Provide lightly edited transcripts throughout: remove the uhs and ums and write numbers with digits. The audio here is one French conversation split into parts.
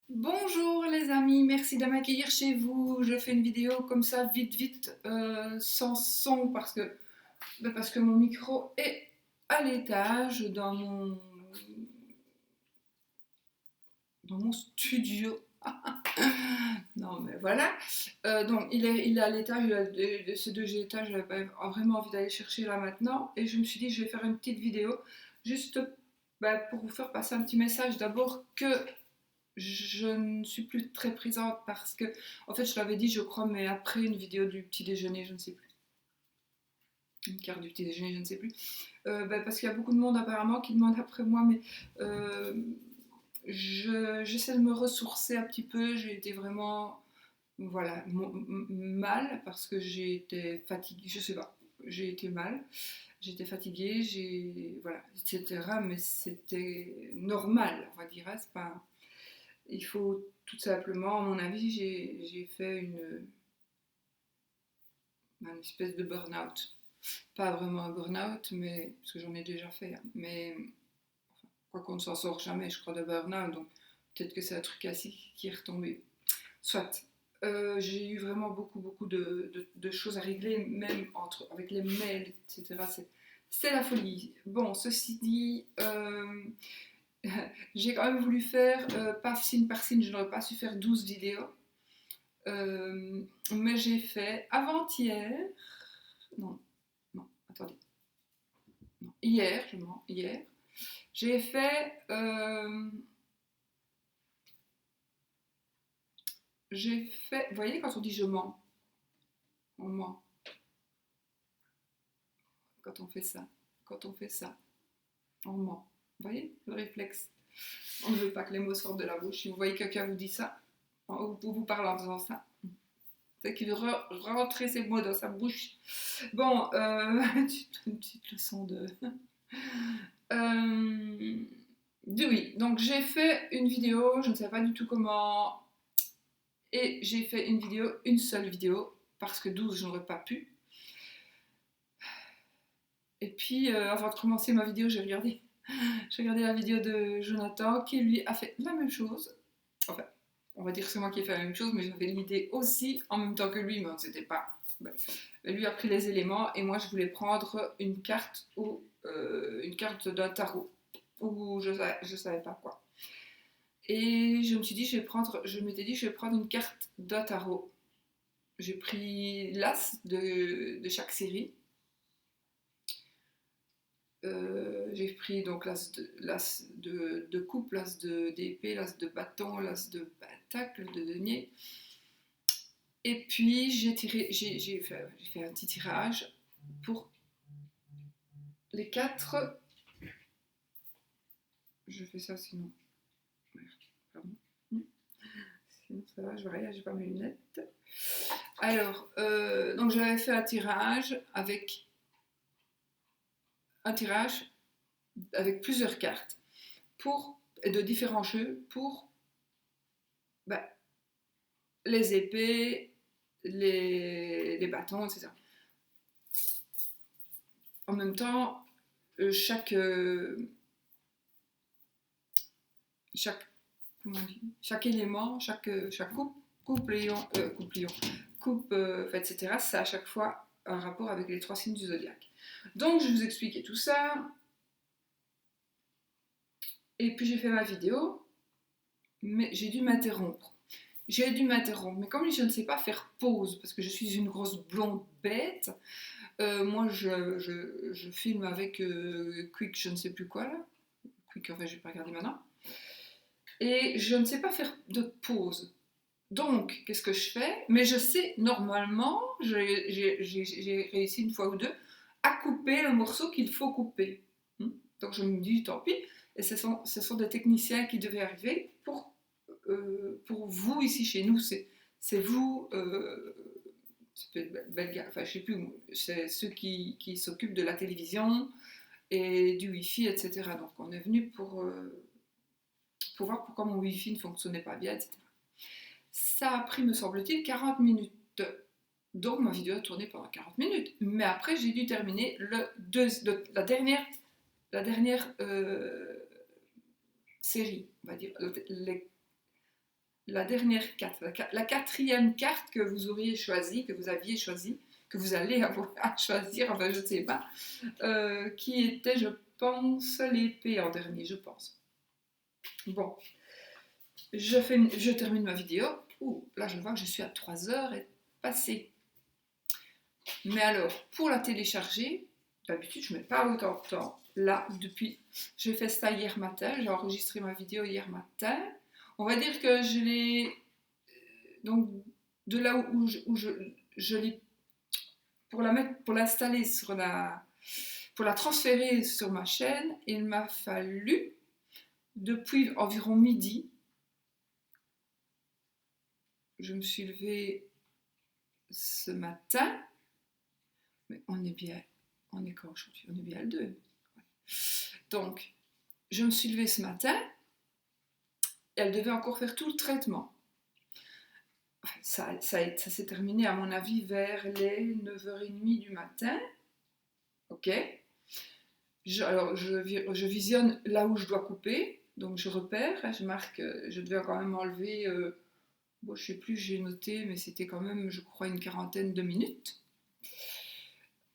Bonjour les amis, merci de m'accueillir chez vous. Je fais une vidéo comme ça, vite, sans son parce que mon micro est à l'étage dans mon studio. Non mais voilà. Donc il est à l'étage, ces deux étages, j'avais pas vraiment envie d'aller chercher là maintenant. Et je me suis dit, je vais faire une petite vidéo juste pour vous faire passer un petit message. D'abord que je ne suis plus très présente parce que, en fait, je l'avais dit, je crois, mais après une vidéo du petit déjeuner, je ne sais plus. Une carte du petit déjeuner, je ne sais plus. Parce qu'il y a beaucoup de monde apparemment qui demande après moi, mais euh, j'essaie de me ressourcer un petit peu. J'ai été vraiment, voilà, mal parce que j'ai été fatiguée, je sais pas, j'ai été mal. J'étais fatiguée, voilà, etc. Mais c'était normal, on va dire. Hein, c'est pas, il faut tout simplement, à mon avis, j'ai fait une espèce de burn-out. Pas vraiment un burn-out, mais parce que j'en ai déjà fait. Hein, mais quoi qu'on ne s'en sort jamais, je crois, de burn-out. Donc peut-être que c'est un truc assis qui est retombé. Soit. J'ai eu vraiment beaucoup de choses à régler, même avec les mails, etc. C'est la folie. Bon, ceci dit, j'ai quand même voulu faire, pas signe par signe, je n'aurais pas su faire 12 vidéos. Mais j'ai fait avant-hier, non, non, attendez, non, hier, je mens, hier, j'ai fait, vous voyez quand on dit je mens, on ment, quand on fait ça, quand on fait ça, on ment. Vous voyez le réflexe. On ne veut pas que les mots sortent de la bouche. Si vous voyez quelqu'un vous dit ça, ou vous parle en disant ça, c'est qu'il veut rentrer ces mots dans sa bouche. Bon, une petite leçon de... Euh, oui, donc j'ai fait une vidéo, je ne sais pas du tout comment, et j'ai fait une seule vidéo, parce que 12 je n'aurais pas pu. Et puis, avant de commencer ma vidéo, j'ai regardé la vidéo de Jonathan, qui lui a fait la même chose. Enfin, on va dire que c'est moi qui ai fait la même chose, mais j'avais l'idée aussi en même temps que lui, mais c'était pas... Lui a pris les éléments, et moi je voulais prendre une carte ou une carte d'un tarot, ou je savais pas quoi. Et je m'étais dit, je vais prendre une carte d'un tarot. J'ai pris l'as de chaque série. J'ai pris donc l'as de coupe, l'as d'épée, l'as de bâton, l'as de pentacle, de denier. Et puis j'ai fait un petit tirage pour les quatre. Je fais ça sinon. Pardon. Sinon ça va, je vois j'ai pas mes lunettes. Alors, donc j'avais fait un tirage avec plusieurs cartes de différents jeux pour bah, les épées, les bâtons, etc. En même temps, chaque, chaque élément, chaque coupe, etc., ça a à chaque fois un rapport avec les trois signes du zodiaque. Donc, je vous expliquais tout ça, et puis j'ai fait ma vidéo, mais j'ai dû m'interrompre. Mais comme je ne sais pas faire pause, parce que je suis une grosse blonde bête, moi je filme avec Quick, je ne sais plus quoi là. Quick, enfin je vais pas regarder maintenant. Et je ne sais pas faire de pause. Donc, qu'est-ce que je fais? Mais je sais, normalement, j'ai réussi une fois ou deux à couper le morceau qu'il faut couper. Donc je me dis, tant pis. Et ce sont des techniciens qui devaient arriver pour vous ici chez nous. C'est vous, enfin je sais plus, c'est ceux qui s'occupent de la télévision et du Wi-Fi, etc. Donc on est venu pour voir pourquoi mon Wi-Fi ne fonctionnait pas bien, etc. Ça a pris, me semble-t-il, 40 minutes. Donc ma vidéo a tourné pendant 40 minutes. Mais après, j'ai dû terminer la dernière série, on va dire, la dernière carte, la quatrième carte que vous auriez choisie, que vous aviez choisie, que vous allez avoir à choisir, enfin je ne sais pas, qui était, je pense, l'épée en dernier, je pense. Bon, je termine ma vidéo. Ouh, là je vois que je suis à 3 heures et passé. Mais alors, pour la télécharger, d'habitude je ne mets pas autant de temps. Là, depuis, j'ai fait ça hier matin, j'ai enregistré ma vidéo hier matin. On va dire que je l'ai, donc de là où je l'ai, pour l'installer pour la transférer sur ma chaîne, il m'a fallu, depuis environ midi, je me suis levée ce matin, mais on est quand aujourd'hui? On est bien le 2. Ouais. Donc, je me suis levée ce matin, et elle devait encore faire tout le traitement. Ça s'est terminé, à mon avis, vers les 9h30 du matin. Ok. Alors, je visionne là où je dois couper. Donc, je repère, je marque, je devais quand même enlever, bon, je ne sais plus, j'ai noté, mais c'était quand même, je crois, une quarantaine de minutes.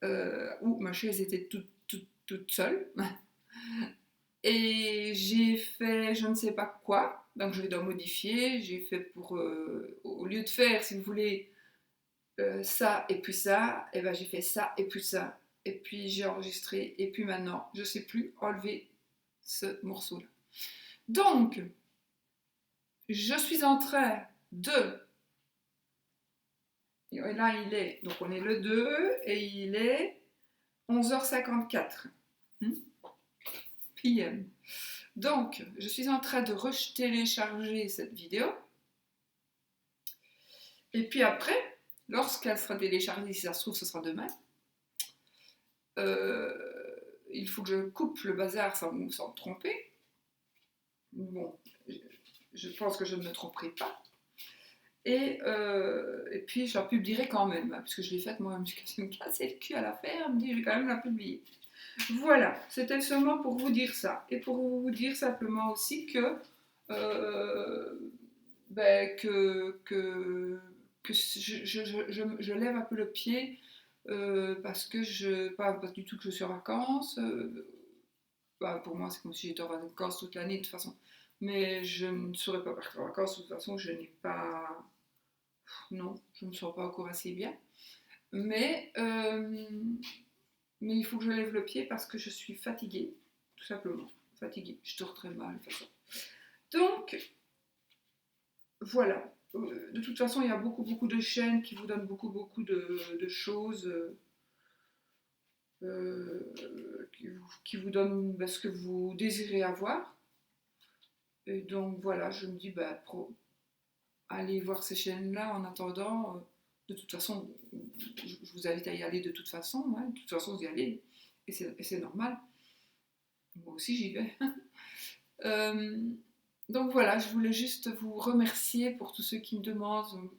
Où ma chaise était toute seule. Et j'ai fait je ne sais pas quoi, donc je dois modifier. J'ai fait pour, au lieu de faire, si vous voulez, ça et puis ça, et ben j'ai fait ça et puis ça. Et puis j'ai enregistré, et puis maintenant, je ne sais plus enlever ce morceau-là. Donc, je suis en train de... Et là, il est... Donc, on est le 2, et il est 11h54. PM. Donc, je suis en train de télécharger cette vidéo. Et puis après, lorsqu'elle sera téléchargée, si ça se trouve, ce sera demain, il faut que je coupe le bazar sans me tromper. Bon, je pense que je ne me tromperai pas. Et puis, je la publierai quand même, parce que je l'ai faite moi-même, je me cassais le cul à la faire, je me dis, je vais quand même la publier. Voilà, c'était seulement pour vous dire ça. Et pour vous dire simplement aussi que je lève un peu le pied parce que pas du tout que je suis en vacances. Pour moi, c'est comme si j'étais en vacances toute l'année de toute façon. Mais je ne saurais pas partir en vacances de toute façon. Je n'ai pas. Non, je ne me sens pas encore assez bien. Mais, mais il faut que je lève le pied parce que je suis fatiguée, tout simplement. Fatiguée. Je dors très mal de toute façon. Donc, voilà. De toute façon, il y a beaucoup de chaînes qui vous donnent beaucoup de choses, qui vous donnent ce que vous désirez avoir. Et donc voilà, je me dis, allez voir ces chaînes-là en attendant. De toute façon, je vous invite à y aller de toute façon. De toute façon, vous y allez. Et c'est normal. Moi aussi, j'y vais. Donc voilà, je voulais juste vous remercier pour tous ceux qui me demandent.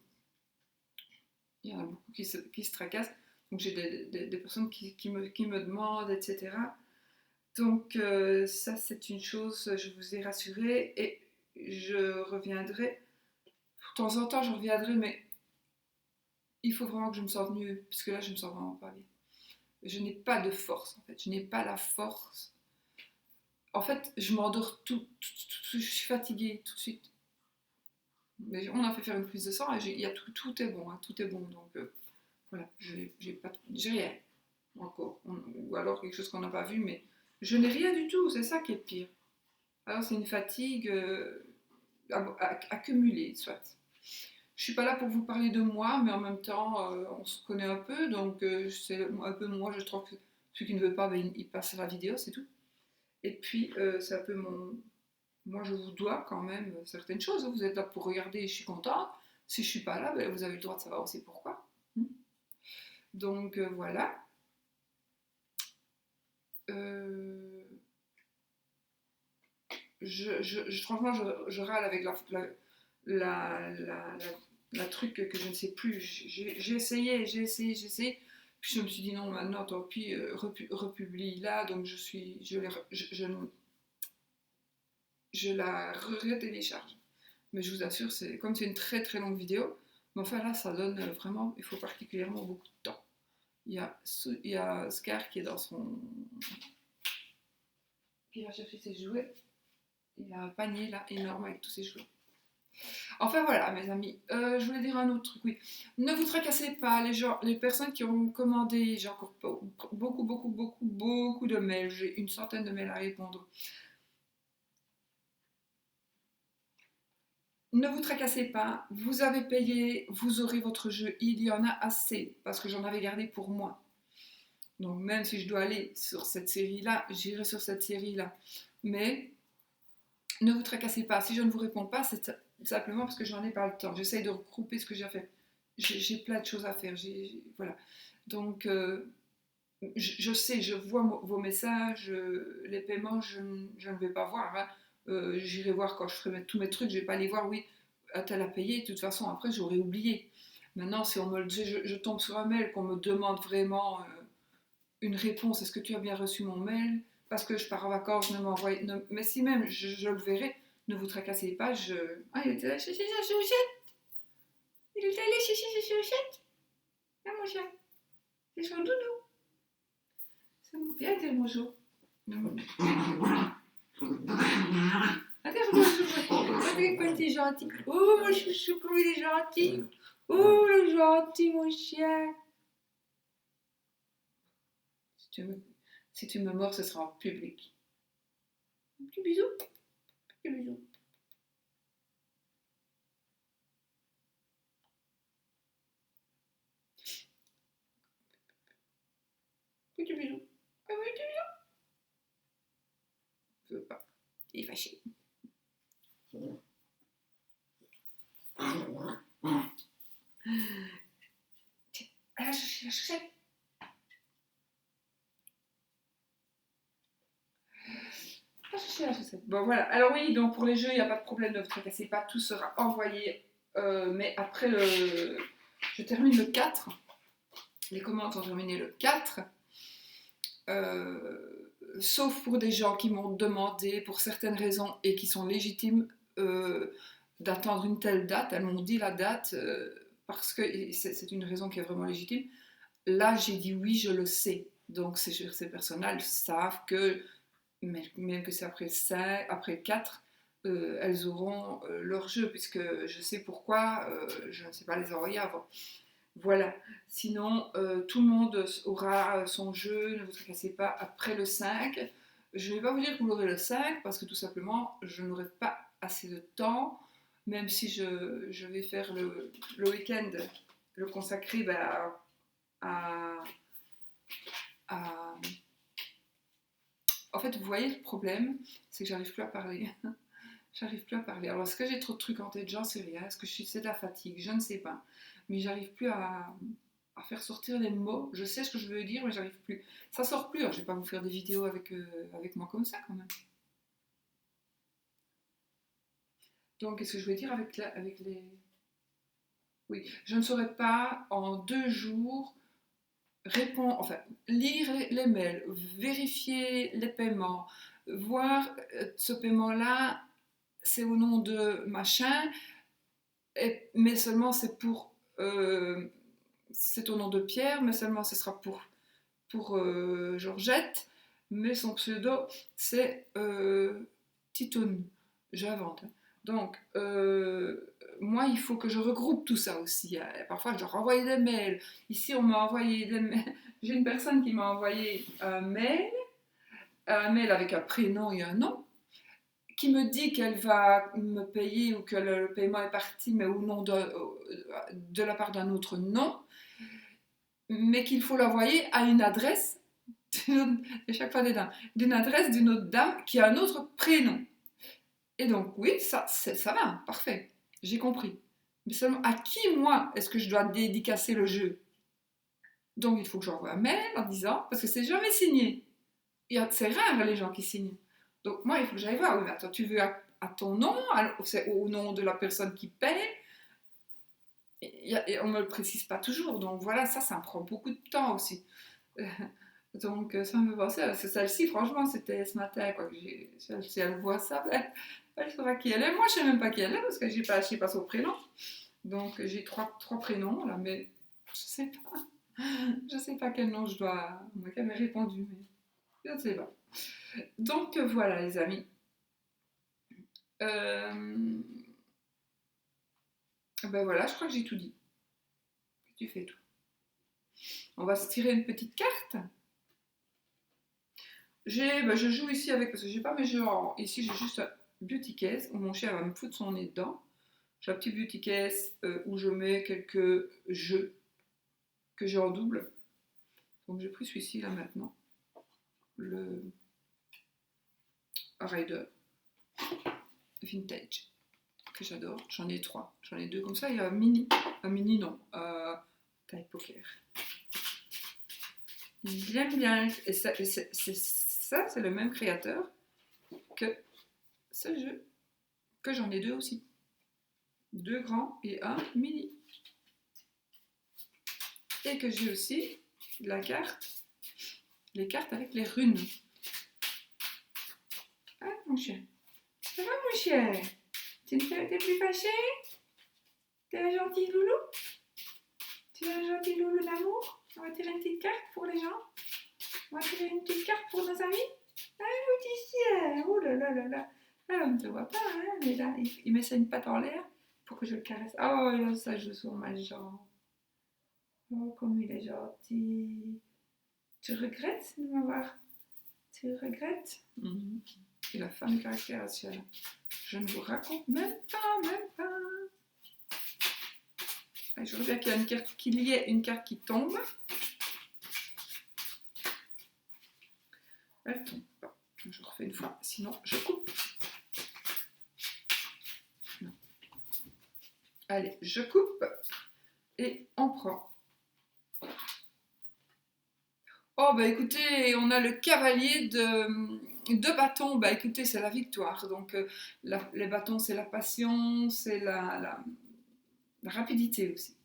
Il y en a beaucoup qui se tracassent. Donc j'ai des personnes qui me demandent, etc. Donc ça, c'est une chose, je vous ai rassuré. Et je reviendrai. De temps en temps, je reviendrai, mais il faut vraiment que je me sente mieux. Parce que là, je me sens vraiment pas bien. Je n'ai pas de force, en fait. Je n'ai pas la force. En fait, je m'endors je suis fatiguée tout de suite. Mais on a fait faire une prise de sang et tout est bon, tout est bon. Donc voilà, j'ai rien encore. Ou alors quelque chose qu'on n'a pas vu, mais je n'ai rien du tout, c'est ça qui est pire. Alors c'est une fatigue accumulée, soit. Je suis pas là pour vous parler de moi, mais en même temps, on se connaît un peu, donc c'est un peu moi, je trouve que celui qui ne veut pas, il passe à la vidéo, c'est tout. Et puis, c'est un peu mon... Moi, je vous dois quand même certaines choses. Vous êtes là pour regarder et je suis contente. Si je suis pas là, vous avez le droit de savoir aussi pourquoi. Donc, voilà. Franchement, je râle avec la truc que je ne sais plus. J'ai essayé. Puis je me suis dit non, maintenant, tant pis, republie là. Donc je la retélécharge. Mais je vous assure, c'est comme c'est une très très longue vidéo, mais enfin là, ça donne vraiment, il faut particulièrement beaucoup de temps. Il y a Scar qui est dans son... qui va chercher ses jouets. Il y a un panier là énorme avec tous ses jouets. Enfin voilà, mes amis, je voulais dire un autre truc, oui. Ne vous tracassez pas, les gens, les personnes qui ont commandé, j'ai encore beaucoup de mails, j'ai une centaine de mails à répondre. Ne vous tracassez pas, vous avez payé, vous aurez votre jeu, il y en a assez, parce que j'en avais gardé pour moi. Donc même si je dois aller sur cette série-là, j'irai sur cette série-là. Mais ne vous tracassez pas, si je ne vous réponds pas, c'est simplement parce que j'en ai pas le temps. J'essaye de regrouper ce que j'ai à faire. J'ai plein de choses à faire. Voilà. Donc, je sais, je vois vos messages, les paiements, je ne vais pas voir. Hein. J'irai voir quand je ferai tous mes trucs, je ne vais pas les voir, oui, elle a payé, de toute façon, après, j'aurais oublié. Maintenant, si on me le dit, je tombe sur un mail, qu'on me demande vraiment une réponse, est-ce que tu as bien reçu mon mail? Parce que je pars en vacances, ne m'envoie. Mais si même je le verrai, ne vous tracassez pas. Ah, il était allé chercher sa chaussette. Il est allé chercher sa chaussette. Ah, mon chat. C'est son doudou. Viens dire bonjour. Regarde quand il est gentil. Oh, mon chouchou, comme il est gentil. Oh, le gentil, mon chien. Si tu me mords, ce sera en public. Un petit bisou. Un petit bisou. Petit bisou. Un petit bisou. Je veux pas. Il est fâché. Ah, la chaussette. Bon voilà, alors oui, donc pour les jeux, il n'y a pas de problème, ne vous tracassez pas, tout sera envoyé. Mais après, je termine le 4. Les commandes sont terminées le 4. Sauf pour des gens qui m'ont demandé, pour certaines raisons, et qui sont légitimes, d'attendre une telle date. Elles m'ont dit la date, parce que c'est une raison qui est vraiment légitime. Là, j'ai dit oui, je le sais. Donc ces personnes-là, elles savent que même que c'est après le 5, après le 4, elles auront leur jeu, puisque je sais pourquoi, je ne sais pas les envoyer avant. Voilà, sinon tout le monde aura son jeu, ne vous tracassez pas, après le 5. Je ne vais pas vous dire que vous l'aurez le 5, parce que tout simplement, je n'aurai pas assez de temps, même si je vais faire le week-end, le consacrer à, à En fait, vous voyez, le problème, c'est que j'arrive plus à parler. J'arrive plus à parler. Alors, est-ce que j'ai trop de trucs en tête? J'en sais rien. Est-ce que c'est de la fatigue? Je ne sais pas. Mais j'arrive plus à faire sortir les mots. Je sais ce que je veux dire, mais j'arrive plus. Ça sort plus. Alors, je vais pas vous faire des vidéos avec moi comme ça, quand même. Donc, qu'est-ce que je veux dire avec les... Oui, je ne saurais pas en 2 jours répondre, enfin, lire les mails, vérifier les paiements, voir ce paiement-là, c'est au nom de machin, mais seulement c'est au nom de Pierre, mais seulement ce sera pour Georgette, mais son pseudo c'est Titoun, j'invente. Donc, moi, il faut que je regroupe tout ça aussi. Parfois, je leur envoie des mails. Ici, on m'a envoyé des mails. J'ai une personne qui m'a envoyé un mail avec un prénom et un nom, qui me dit qu'elle va me payer ou que le paiement est parti, mais au nom de la part d'un autre nom, mais qu'il faut l'envoyer à une adresse, à chaque fois d'une adresse d'une autre dame qui a un autre prénom. Et donc, oui, ça va, parfait, j'ai compris. Mais seulement, à qui, moi, est-ce que je dois dédicacer le jeu? Donc, il faut que j'envoie un mail en disant, parce que c'est jamais signé. C'est rare les gens qui signent. Donc, moi, il faut que j'aille voir. Oui, mais attends, tu veux à ton nom, c'est au nom de la personne qui paye. Et on ne me le précise pas toujours. Donc, voilà, ça me prend beaucoup de temps aussi. Donc ça me fait penser, parce que celle-ci, franchement, c'était ce matin, quoi, que si elle voit ça, ben, elle saura qui elle est. Moi, je sais même pas qui elle est, parce que je sais pas son prénom. Donc j'ai trois prénoms, là, mais je sais pas. Je sais pas quel nom je dois... Moi, qu'elle m'ait répondu, mais je ne sais pas. Donc voilà, les amis. Euh, Ben voilà, je crois que j'ai tout dit. Tu fais tout. On va se tirer une petite carte. Je joue ici avec, parce que j'ai pas mes jeux ici, j'ai juste un beauty case où mon chien va me foutre son nez dedans. J'ai un petit beauty case où je mets quelques jeux que j'ai en double. Donc j'ai pris celui-ci là maintenant. Le Rider Vintage. Que j'adore. J'en ai 3. J'en ai 2 comme ça. Il y a un mini. Un mini non. Taille poker. J'aime bien. Et ça, c'est le même créateur que ce jeu. Que j'en ai 2 aussi. 2 grands et un mini. Et que j'ai aussi la carte. Les cartes avec les runes. Ah mon chien. Ça va mon chien? T'es plus fâché? T'es un gentil loulou? Tu es un gentil loulou d'amour? On va tirer une petite carte pour les gens. On va tirer une petite carte pour nos amis. Ah, mon petit chien! Oh là là là là! Ah, on ne te voit pas, hein? Mais là, il met sa une patte en l'air pour que je le caresse. Oh, là, ça joue sur ma jambe. Oh, comme il est gentil. Tu regrettes de m'avoir... Tu regrettes? Il a faim de caractère, ce chien-là. Je ne vous raconte même pas, même pas. Je voudrais bien qu'il y ait une carte qui tombe. Elle tombe pas. Je refais une fois, sinon je coupe. Non. Allez, je coupe et on prend. Oh bah écoutez, on a le cavalier de bâtons. Bah écoutez, c'est la victoire. Donc les bâtons, c'est la passion, c'est la rapidité aussi.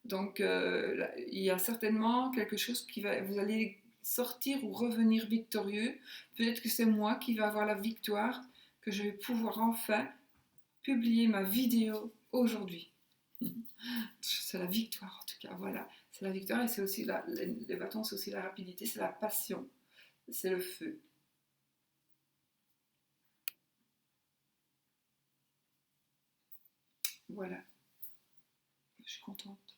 Donc il y a certainement quelque chose qui va... Vous allez sortir ou revenir victorieux. Peut-être que c'est moi qui vais avoir la victoire, que je vais pouvoir enfin publier ma vidéo aujourd'hui. C'est la victoire en tout cas, voilà. C'est la victoire et c'est aussi les bâtons, c'est aussi la rapidité, c'est la passion, c'est le feu. Voilà. Je suis contente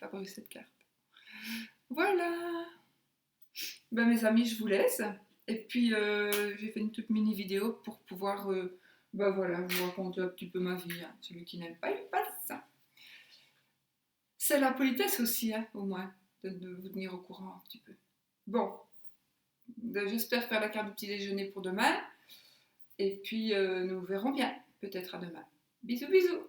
d'avoir eu cette carte. Voilà. Ben, mes amis, je vous laisse. Et puis, j'ai fait une toute mini vidéo pour pouvoir ben voilà, vous raconter un petit peu ma vie. Hein. Celui qui n'aime pas, il passe. C'est la politesse aussi, hein, au moins, de vous tenir au courant un petit peu. Bon, j'espère faire la carte du petit déjeuner pour demain. Et puis, nous verrons bien, peut-être à demain. Bisous, bisous.